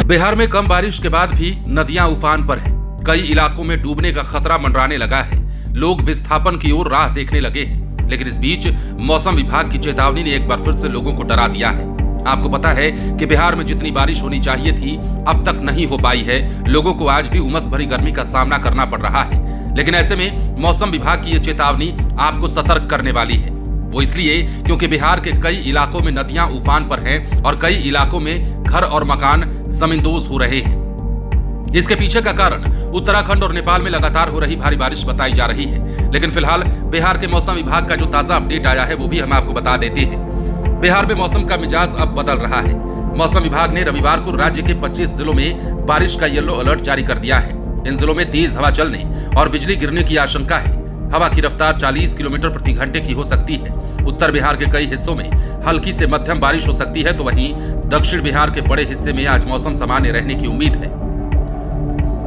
बिहार में कम बारिश के बाद भी नदियां उफान पर हैं। कई इलाकों में डूबने का खतरा मंडराने लगा है। लोग विस्थापन की ओर राह देखने लगे हैं। लेकिन इस बीच मौसम विभाग की चेतावनी ने एक बार फिर से लोगों को डरा दिया है। आपको पता है कि बिहार में जितनी बारिश होनी चाहिए थी अब तक नहीं हो पाई है। लोगों को आज भी उमस भरी गर्मी का सामना करना पड़ रहा है। लेकिन ऐसे में मौसम विभाग की ये चेतावनी आपको सतर्क करने वाली है। वो इसलिए क्योंकि बिहार के कई इलाकों में नदियां उफान पर हैं और कई इलाकों में घर और मकान जमींदोज हो रहे हैं। इसके पीछे का कारण उत्तराखंड और नेपाल में लगातार हो रही भारी बारिश बताई जा रही है। लेकिन फिलहाल बिहार के मौसम विभाग का जो ताजा अपडेट आया है वो भी हम आपको बता देते हैं। बिहार में मौसम का मिजाज अब बदल रहा है। मौसम विभाग ने रविवार को राज्य के 25 जिलों में बारिश का येलो अलर्ट जारी कर दिया है। इन जिलों में तेज हवा चलने और बिजली गिरने की आशंका है। हवा की रफ्तार 40 किलोमीटर प्रति घंटे की हो सकती है। उत्तर बिहार के कई हिस्सों में हल्की से मध्यम बारिश हो सकती है, तो वहीं दक्षिण बिहार के बड़े हिस्से में आज मौसम सामान्य रहने की उम्मीद है।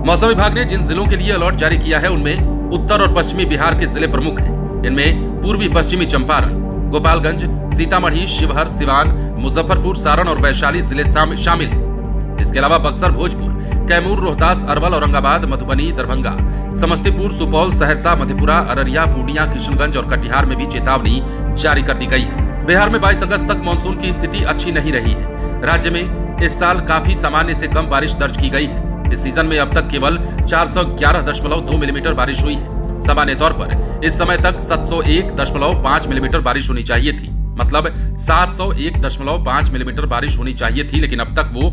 मौसम विभाग ने जिन जिलों के लिए अलर्ट जारी किया है उनमें उत्तर और पश्चिमी बिहार के जिले प्रमुख हैं। इनमें पूर्वी पश्चिमी चंपारण, गोपालगंज, सीतामढ़ी, शिवहर, सिवान, मुजफ्फरपुर, सारण और वैशाली जिले शामिल हैं। इसके अलावा बक्सर, भोजपुर, कैमूर, रोहतास, अरवल, औरंगाबाद, मधुबनी, दरभंगा, समस्तीपुर, सुपौल, सहरसा, मधेपुरा, अररिया, पूर्णिया, किशनगंज और कटिहार में भी चेतावनी जारी कर दी गई है। बिहार में 22 अगस्त तक मानसून की स्थिति अच्छी नहीं रही है। राज्य में इस साल काफी सामान्य से कम बारिश दर्ज की गई है। इस सीजन में अब तक केवल 411.2 मिलीमीटर बारिश हुई है। सामान्य तौर पर इस समय तक 701.5 मिलीमीटर बारिश होनी चाहिए थी। मतलब 701.5 मिलीमीटर बारिश होनी चाहिए थी, लेकिन अब तक वो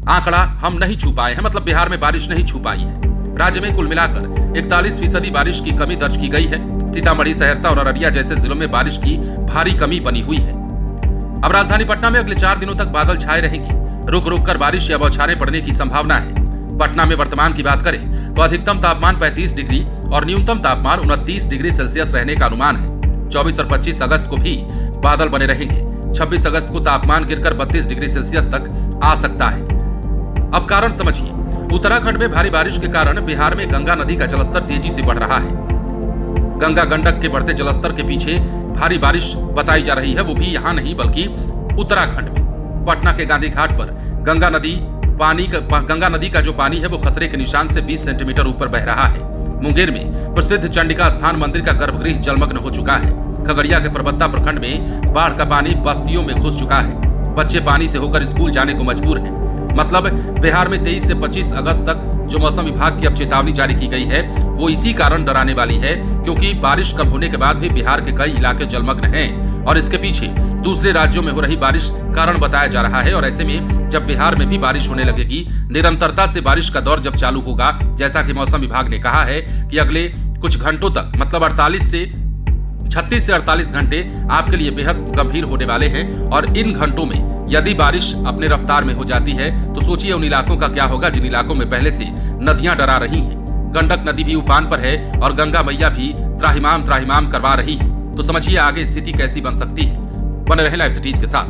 आंकड़ा हम नहीं छू पाए हैं। मतलब बिहार में बारिश नहीं छू पाई है। राज्य में कुल मिलाकर 41% बारिश की कमी दर्ज की गई है। सीतामढ़ी, सहरसा और अररिया जैसे जिलों में बारिश की भारी कमी बनी हुई है। अब राजधानी पटना में अगले 4 दिनों तक बादल छाए रहेंगे। रुक रुक कर बारिश या बौछारें पड़ने की संभावना है। पटना में वर्तमान की बात करें तो अधिकतम तापमान 35 डिग्री और न्यूनतम तापमान 29 डिग्री सेल्सियस रहने का अनुमान है। 24 और 25 अगस्त को भी बादल बने रहेंगे। 26 अगस्त को तापमान गिरकर 32 डिग्री सेल्सियस तक आ सकता है। अब कारण समझिए। उत्तराखंड में भारी बारिश के कारण बिहार में गंगा नदी का जलस्तर तेजी से बढ़ रहा है। गंगा गंडक के बढ़ते जलस्तर के पीछे भारी बारिश बताई जा रही है, वो भी यहाँ नहीं बल्कि उत्तराखंड में। पटना के गांधी घाट पर गंगा नदी का जो पानी है वो खतरे के निशान से 20 सेंटीमीटर ऊपर बह रहा है। मुंगेर में प्रसिद्ध चंडिका स्थान मंदिर का गर्भगृह जलमग्न हो चुका है। खगड़िया के परबत्ता प्रखंड में बाढ़ का पानी बस्तियों में घुस चुका है। बच्चे पानी से होकर स्कूल जाने को मजबूर हैं। मतलब बिहार में 23 से 25 अगस्त तक जो मौसम विभाग की अब चेतावनी जारी की गई है वो इसी कारण डराने वाली है, क्योंकि बारिश कम होने के बाद भी बिहार के कई इलाके जलमग्न हैं और इसके पीछे दूसरे राज्यों में हो रही बारिश कारण बताया जा रहा है। और ऐसे में जब बिहार में भी बारिश होने लगेगी, निरंतरता से बारिश का दौर जब चालू होगा, जैसा कि मौसम विभाग ने कहा है कि अगले कुछ घंटों तक, मतलब 36 से 48 घंटे आपके लिए बेहद गंभीर होने वाले हैं। और इन घंटों में यदि बारिश अपने रफ्तार में हो जाती है तो सोचिए उन इलाकों का क्या होगा जिन इलाकों में पहले से नदियां डरा रही हैं। गंडक नदी भी उफान पर है और गंगा मैया भी त्राहिमाम करवा रही है। तो समझिए आगे स्थिति कैसी बन सकती है। बने रहे लाइव सिटीज के साथ।